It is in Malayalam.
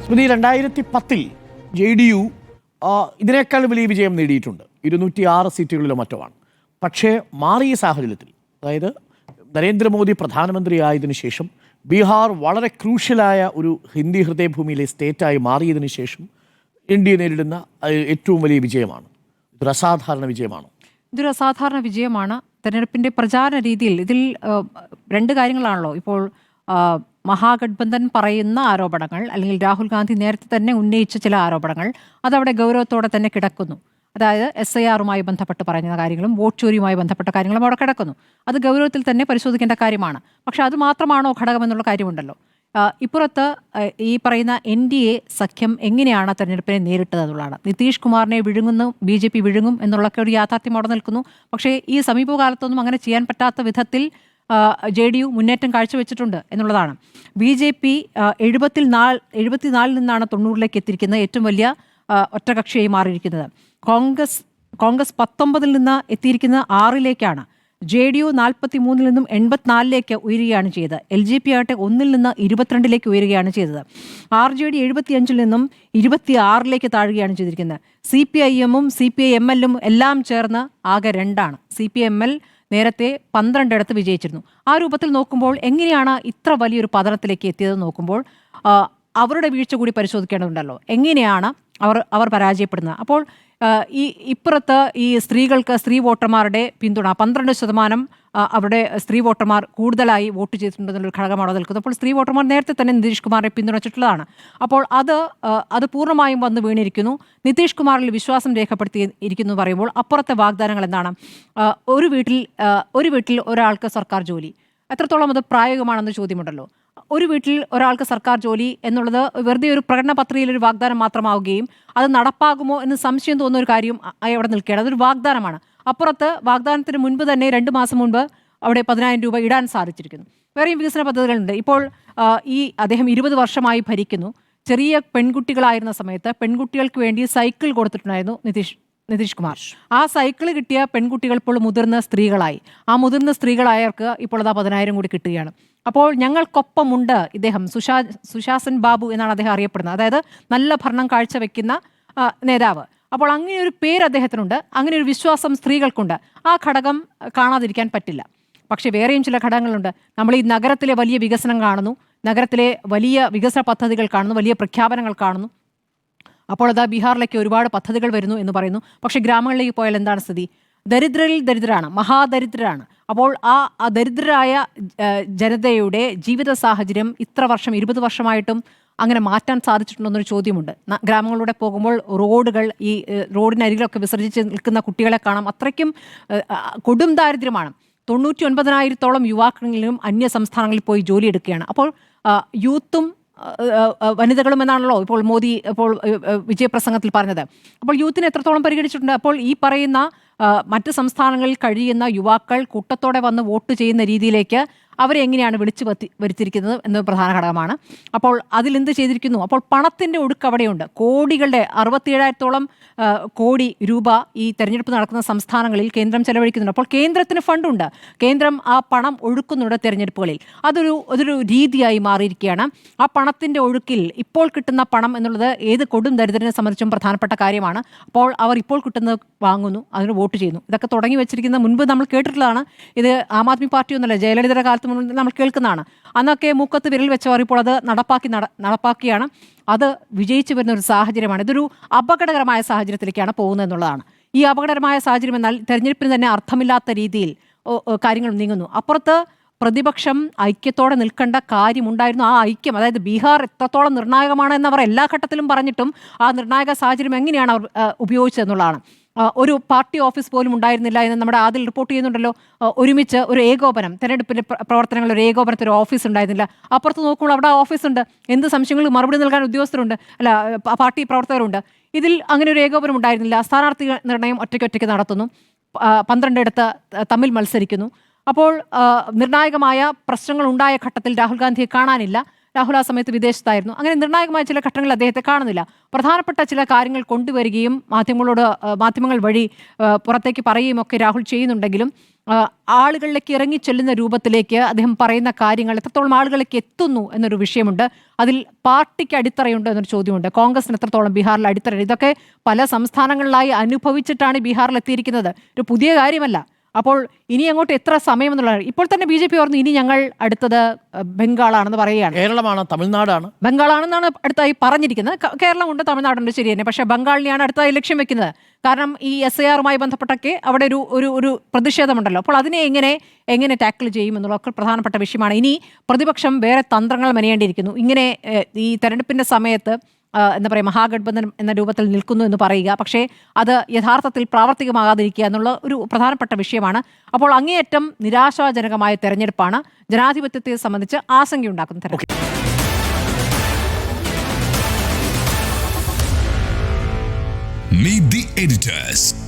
സ്മൃതി 2010 JDU ഇതിനേക്കാൾ വലിയ വിജയം നേടിയിട്ടുണ്ട്. 206 സീറ്റുകളിലോ മറ്റുമാണ്. പക്ഷേ മാറിയ സാഹചര്യത്തിൽ, അതായത് നരേന്ദ്രമോദി പ്രധാനമന്ത്രിയായതിനു ശേഷം ബീഹാർ വളരെ ക്രൂഷ്യലായ ഒരു ഹിന്ദി ഹൃദയഭൂമിയിലെ സ്റ്റേറ്റായി മാറിയതിനു ശേഷം ഇന്ത്യ നേരിടുന്ന ഏറ്റവും വലിയ വിജയമാണ്. ഇതൊരു അസാധാരണ വിജയമാണ്. ഇതൊരു അസാധാരണ വിജയമാണ്. തെരഞ്ഞെടുപ്പിൻ്റെ പ്രചാരണ രീതിയിൽ ഇതിൽ രണ്ട് കാര്യങ്ങളാണല്ലോ. ഇപ്പോൾ മഹാഗഠബന്ധൻ പറയുന്ന ആരോപണങ്ങൾ, അല്ലെങ്കിൽ രാഹുൽ ഗാന്ധി നേരത്തെ തന്നെ ഉന്നയിച്ച ചില ആരോപണങ്ങൾ, അതവിടെ ഗൗരവത്തോടെ തന്നെ കിടക്കുന്നു. അതായത് SIR-മായി ബന്ധപ്പെട്ട് പറയുന്ന കാര്യങ്ങളും വോട്ട് ചോരിയുമായി ബന്ധപ്പെട്ട കാര്യങ്ങളും അവിടെ കിടക്കുന്നു. അത് ഗൗരവത്തിൽ തന്നെ പരിശോധിക്കേണ്ട കാര്യമാണ്. പക്ഷെ അത് മാത്രമാണോ ഘടകമെന്നുള്ള കാര്യമുണ്ടല്ലോ. ഇപ്പുറത്ത് ഈ പറയുന്ന NDA സഖ്യം എങ്ങനെയാണ് തെരഞ്ഞെടുപ്പിനെ നേരിട്ടത് എന്നുള്ളതാണ്. നിതീഷ് കുമാറിനെ വിഴുങ്ങുന്നു, BJP വിഴുങ്ങും എന്നുള്ളൊക്കെ ഒരു യാഥാർത്ഥ്യം അവിടെ നിൽക്കുന്നു. പക്ഷേ ഈ സമീപകാലത്തൊന്നും അങ്ങനെ ചെയ്യാൻ പറ്റാത്ത വിധത്തിൽ JDU മുന്നേറ്റം കാഴ്ചവെച്ചിട്ടുണ്ട് എന്നുള്ളതാണ്. BJP 74 നിന്നാണ് 90-ലേക്ക് എത്തിയിരിക്കുന്നത്. ഏറ്റവും വലിയ ഒറ്റകക്ഷിയായി മാറിയിരിക്കുന്നത്. കോൺഗ്രസ് 19 നിന്ന് എത്തിയിരിക്കുന്നത് 6-ലേക്കാണ്. JDU 43 നിന്നും 84-ലേക്ക് ഉയരുകയാണ് ചെയ്തത്. LJP ആകട്ടെ 1 നിന്ന് 22-ലേക്ക് ഉയരുകയാണ് ചെയ്തത്. RJD 75 നിന്നും 26-ലേക്ക് താഴുകയാണ് ചെയ്തിരിക്കുന്നത്. CPIM-ഉം CPIML-ഉം എല്ലാം ചേർന്ന് ആകെ 2ആണ്. CPIML നേരത്തെ 12 ഇടത്ത് വിജയിച്ചിരുന്നു. ആ രൂപത്തിൽ നോക്കുമ്പോൾ എങ്ങനെയാണ് ഇത്ര വലിയൊരു പതനത്തിലേക്ക് എത്തിയത് നോക്കുമ്പോൾ അവരുടെ വീഴ്ച കൂടി പരിശോധിക്കേണ്ടതുണ്ടല്ലോ. എങ്ങനെയാണ് അവർ പരാജയപ്പെടുന്നത്? അപ്പോൾ ഇപ്പുറത്ത് ഈ സ്ത്രീ വോട്ടർമാരുടെ പിന്തുണ 12% അവിടെ സ്ത്രീ വോട്ടർമാർ കൂടുതലായി വോട്ട് ചെയ്തിട്ടുണ്ടെന്നുള്ളൊരു ഘടകമാണ് നിൽക്കുന്നത്. അപ്പോൾ സ്ത്രീ വോട്ടർമാർ നേരത്തെ തന്നെ നിതീഷ് കുമാറിനെ പിന്തുണച്ചിട്ടുള്ളതാണ്. അപ്പോൾ അത് പൂർണ്ണമായും വന്ന് വീണിരിക്കുന്നു. നിതീഷ് കുമാറിൽ വിശ്വാസം രേഖപ്പെടുത്തിയിരിക്കുന്നു പറയുമ്പോൾ അപ്പുറത്തെ വാഗ്ദാനങ്ങൾ എന്താണ്? ഒരു വീട്ടിൽ ഒരാൾക്ക് സർക്കാർ ജോലി, എത്രത്തോളം അത് പ്രായോഗികമാണെന്ന് ചോദ്യമുണ്ടല്ലോ. ഒരു വീട്ടിൽ ഒരാൾക്ക് സർക്കാർ ജോലി എന്നുള്ളത് വെറുതെ ഒരു പ്രകടന പത്രികയിൽ ഒരു വാഗ്ദാനം മാത്രമാവുകയും അത് നടപ്പാകുമോ എന്ന് സംശയം തോന്നുന്ന ഒരു കാര്യം അവിടെ നിൽക്കുകയാണ്. അതൊരു വാഗ്ദാനമാണ്. അപ്പുറത്ത് വാഗ്ദാനത്തിന് മുൻപ് തന്നെ 2 മാസം മുൻപ് അവിടെ 10,000 രൂപ ഇടാൻ സാധിച്ചിരിക്കുന്നു. വേറെയും വികസന പദ്ധതികളുണ്ട്. ഇപ്പോൾ അദ്ദേഹം 20 വർഷമായി ഭരിക്കുന്നു. ചെറിയ പെൺകുട്ടികളായിരുന്ന സമയത്ത് പെൺകുട്ടികൾക്ക് വേണ്ടി സൈക്കിൾ കൊടുത്തിട്ടുണ്ടായിരുന്നു നിതീഷ് കുമാർ. ആ സൈക്കിൾ കിട്ടിയ പെൺകുട്ടികൾ ഇപ്പോൾ മുതിർന്ന സ്ത്രീകളായി. ആ മുതിർന്ന സ്ത്രീകളായവർക്ക് ഇപ്പോൾ അത് 10,000 കൂടി കിട്ടുകയാണ്. അപ്പോൾ ഞങ്ങൾക്കൊപ്പമുണ്ട് ഇദ്ദേഹം, സുശാസൻ ബാബു എന്നാണ് അദ്ദേഹം അറിയപ്പെടുന്നത്. അതായത് നല്ല ഭരണം കാഴ്ചവെക്കുന്ന നേതാവ്. അപ്പോൾ അങ്ങനെ ഒരു പേര് അദ്ദേഹത്തിനുണ്ട്, അങ്ങനെ ഒരു വിശ്വാസം സ്ത്രീകൾക്കുണ്ട്. ആ ഘടകം കാണാതിരിക്കാൻ പറ്റില്ല. പക്ഷേ വേറെയും ചില ഘടകങ്ങളുണ്ട്. നമ്മൾ ഈ നഗരത്തിലെ വലിയ വികസനം കാണുന്നു, നഗരത്തിലെ വലിയ വികസന പദ്ധതികൾ കാണുന്നു, വലിയ പ്രഖ്യാപനങ്ങൾ കാണുന്നു. അപ്പോൾ അതാ ബീഹാറിലേക്ക് ഒരുപാട് പദ്ധതികൾ വരുന്നു എന്ന് പറയുന്നു. പക്ഷേ ഗ്രാമങ്ങളിലേക്ക് പോയാൽ എന്താണ് സ്ഥിതി? ദരിദ്രരിൽ ദരിദ്രരാണ്, മഹാദരിദ്രരാണ്. അപ്പോൾ ആ ദരിദ്രരായ ജനതയുടെ ജീവിത സാഹചര്യം ഇത്ര വർഷം 20 വർഷമായിട്ടും അങ്ങനെ മാറ്റാൻ സാധിച്ചിട്ടുണ്ടെന്നൊരു ചോദ്യമുണ്ട്. ഗ്രാമങ്ങളിലൂടെ പോകുമ്പോൾ ഈ റോഡിനരികിലൊക്കെ വിസർജിച്ച് നിൽക്കുന്ന കുട്ടികളെ കാണാം. അത്രയ്ക്കും കൊടും ദാരിദ്ര്യമാണ്. 99,000-ഓളം യുവാക്കളിലും അന്യ സംസ്ഥാനങ്ങളിൽ പോയി ജോലിയെടുക്കുകയാണ്. അപ്പോൾ യൂത്തും വനിതകളും എന്നാണല്ലോ ഇപ്പോൾ മോദി വിജയപ്രസംഗത്തിൽ പറഞ്ഞത്. അപ്പോൾ യൂത്തിനെ എത്രത്തോളം പരിഗണിച്ചിട്ടുണ്ട്? അപ്പോൾ ഈ പറയുന്ന മറ്റ് സംസ്ഥാനങ്ങളിൽ കഴിയുന്ന യുവാക്കൾ കൂട്ടത്തോടെ വന്ന് വോട്ട് ചെയ്യുന്ന രീതിയിലേക്ക് അവരെ എങ്ങനെയാണ് വിളിച്ചു വരുത്തിയിരിക്കുന്നത് എന്നത് പ്രധാന ഘടകമാണ്. അപ്പോൾ അതിലെന്ത് ചെയ്തിരിക്കുന്നു? അപ്പോൾ പണത്തിൻ്റെ ഒഴുക്ക് അവിടെയുണ്ട്. കോടികളുടെ 67,000-ഓളം കോടി രൂപ ഈ തെരഞ്ഞെടുപ്പ് നടക്കുന്ന സംസ്ഥാനങ്ങളിൽ കേന്ദ്രം ചെലവഴിക്കുന്നുണ്ട്. അപ്പോൾ കേന്ദ്രത്തിന് ഫണ്ടുണ്ട്, കേന്ദ്രം ആ പണം ഒഴുക്കുന്നുണ്ട് തെരഞ്ഞെടുപ്പുകളിൽ. അതൊരു രീതിയായി മാറിയിരിക്കുകയാണ്. ആ പണത്തിൻ്റെ ഒഴുക്കിൽ ഇപ്പോൾ കിട്ടുന്ന പണം എന്നുള്ളത് ഏത് കൊടും ദരിദ്രനെ സംബന്ധിച്ചും പ്രധാനപ്പെട്ട കാര്യമാണ്. അപ്പോൾ അവർ ഇപ്പോൾ കിട്ടുന്നത് വാങ്ങുന്നു, അതിന് വോട്ട് ചെയ്യുന്നു. ഇതൊക്കെ തുടങ്ങി വെച്ചിരിക്കുന്ന മുൻപ് നമ്മൾ കേട്ടിട്ടുള്ളതാണ്. ഇത് ആം ആദ്മി പാർട്ടി ഒന്നുമല്ല, ജയലളിതയുടെ കാലത്ത് നമ്മൾ കേൾക്കുന്നതാണ്. അന്നൊക്കെ മൂക്കത്ത് വിരൽ വെച്ചവർ ഇപ്പോൾ അത് നടപ്പാക്കിയാണ്. അത് വിജയിച്ചു വരുന്ന ഒരു സാഹചര്യമാണ്. ഇതൊരു അപകടകരമായ സാഹചര്യത്തിലേക്കാണ് പോകുന്നത് എന്നുള്ളതാണ്. ഈ അപകടകരമായ സാഹചര്യം എന്നാൽ തെരഞ്ഞെടുപ്പിന് തന്നെ അർത്ഥമില്ലാത്ത രീതിയിൽ കാര്യങ്ങൾ നീങ്ങുന്നു. അപ്പുറത്ത് പ്രതിപക്ഷം ഐക്യത്തോടെ നിൽക്കേണ്ട കാര്യമുണ്ടായിരുന്നു. ആ ഐക്യം, അതായത് ബീഹാർ എത്രത്തോളം നിർണായകമാണ് എന്നവർ എല്ലാ ഘട്ടത്തിലും പറഞ്ഞിട്ടും ആ നിർണായക സാഹചര്യം എങ്ങനെയാണ് അവർ ഉപയോഗിച്ചതെന്നുള്ളതാണ്. ഒരു പാർട്ടി ഓഫീസ് പോലും ഉണ്ടായിരുന്നില്ല എന്ന് നമ്മുടെ ആദ്യം റിപ്പോർട്ട് ചെയ്യുന്നുണ്ടല്ലോ. ഒരുമിച്ച് ഒരു ഏകോപനം, തെരഞ്ഞെടുപ്പിൻ്റെ പ്രവർത്തനങ്ങളിൽ ഒരു ഏകോപനത്തിൽ ഒരു ഓഫീസ് ഉണ്ടായിരുന്നില്ല. അപ്പുറത്ത് നോക്കുമ്പോൾ അവിടെ ഓഫീസുണ്ട്, എന്ത് സംശയങ്ങൾക്ക് മറുപടി നൽകാൻ ഉദ്യോഗസ്ഥരുണ്ട്, പാർട്ടി പ്രവർത്തകരുണ്ട്. ഇതിൽ അങ്ങനെ ഒരു ഏകോപനം ഉണ്ടായിരുന്നില്ല. സ്ഥാനാർത്ഥി നിർണയം ഒറ്റയ്ക്കൊറ്റയ്ക്ക് നടത്തുന്നു, 12 ഇടത്ത് തമ്മിൽ മത്സരിക്കുന്നു. അപ്പോൾ നിർണായകമായ പ്രശ്നങ്ങൾ ഉണ്ടായ ഘട്ടത്തിൽ രാഹുൽ ഗാന്ധിയെ കാണാനില്ല. രാഹുൽ ആ സമയത്ത് വിദേശത്തായിരുന്നു. അങ്ങനെ നിർണായകമായ ചില ഘട്ടങ്ങളിൽ അദ്ദേഹത്തെ കാണുന്നില്ല. പ്രധാനപ്പെട്ട ചില കാര്യങ്ങൾ കൊണ്ടുവരികയും മാധ്യമങ്ങൾ വഴി പുറത്തേക്ക് പറയുകയും ഒക്കെ രാഹുൽ ചെയ്യുന്നുണ്ടെങ്കിലും ആളുകളിലേക്ക് ഇറങ്ങി ചെല്ലുന്ന രൂപത്തിലേക്ക് അദ്ദേഹം പറയുന്ന കാര്യങ്ങൾ എത്രത്തോളം ആളുകളിലേക്ക് എത്തുന്നു എന്നൊരു വിഷയമുണ്ട്. അതിൽ പാർട്ടിക്ക് അടിത്തറയുണ്ട് എന്നൊരു ചോദ്യമുണ്ട്. കോൺഗ്രസിന് എത്രത്തോളം ബീഹാറിൽ അടിത്തറ, ഇതൊക്കെ പല സംസ്ഥാനങ്ങളിലായി അനുഭവിച്ചിട്ടാണ് ബീഹാറിൽ എത്തിയിരിക്കുന്നത്. ഒരു പുതിയ കാര്യമല്ല. അപ്പോൾ ഇനി അങ്ങോട്ട് എത്ര സമയം എന്നുള്ളത് ഇപ്പോൾ തന്നെ BJP പറഞ്ഞു ഇനി ഞങ്ങൾ അടുത്തത് ബംഗാളാണെന്ന് പറയുകയാണ്. കേരളമാണ്, തമിഴ്നാടാണ്, ബംഗാളാണെന്നാണ് അടുത്തായി പറഞ്ഞിരിക്കുന്നത്. കേരളമുണ്ട്, തമിഴ്നാടുണ്ട്, ശരി തന്നെ. പക്ഷേ ബംഗാളിനെയാണ് അടുത്തായി ലക്ഷ്യം വെക്കുന്നത്. കാരണം ഈ SIR-മായി ബന്ധപ്പെട്ടൊക്കെ അവിടെ ഒരു പ്രതിഷേധമുണ്ടല്ലോ. അപ്പോൾ അതിനെ എങ്ങനെ ടാക്കിൾ ചെയ്യും എന്നുള്ളതൊക്കെ പ്രധാനപ്പെട്ട വിഷയമാണ്. ഇനി പ്രതിപക്ഷം വേറെ തന്ത്രങ്ങൾ മെനയേണ്ടിയിരിക്കുന്നു. ഇങ്ങനെ ഈ തെരഞ്ഞെടുപ്പിന്റെ സമയത്ത് എന്താ പറയുക, മഹാഗഠബന്ധൻ എന്ന രൂപത്തിൽ നിൽക്കുന്നു എന്ന് പറയുക, പക്ഷേ അത് യഥാർത്ഥത്തിൽ പ്രാവർത്തികമാകാതിരിക്കുക എന്നുള്ള ഒരു പ്രധാനപ്പെട്ട വിഷയമാണ്. അപ്പോൾ അങ്ങേയറ്റം നിരാശാജനകമായ തെരഞ്ഞെടുപ്പാണ്, ജനാധിപത്യത്തെ സംബന്ധിച്ച് ആശങ്കയുണ്ടാക്കുന്ന തെരഞ്ഞെടുപ്പ്. Meet the editors.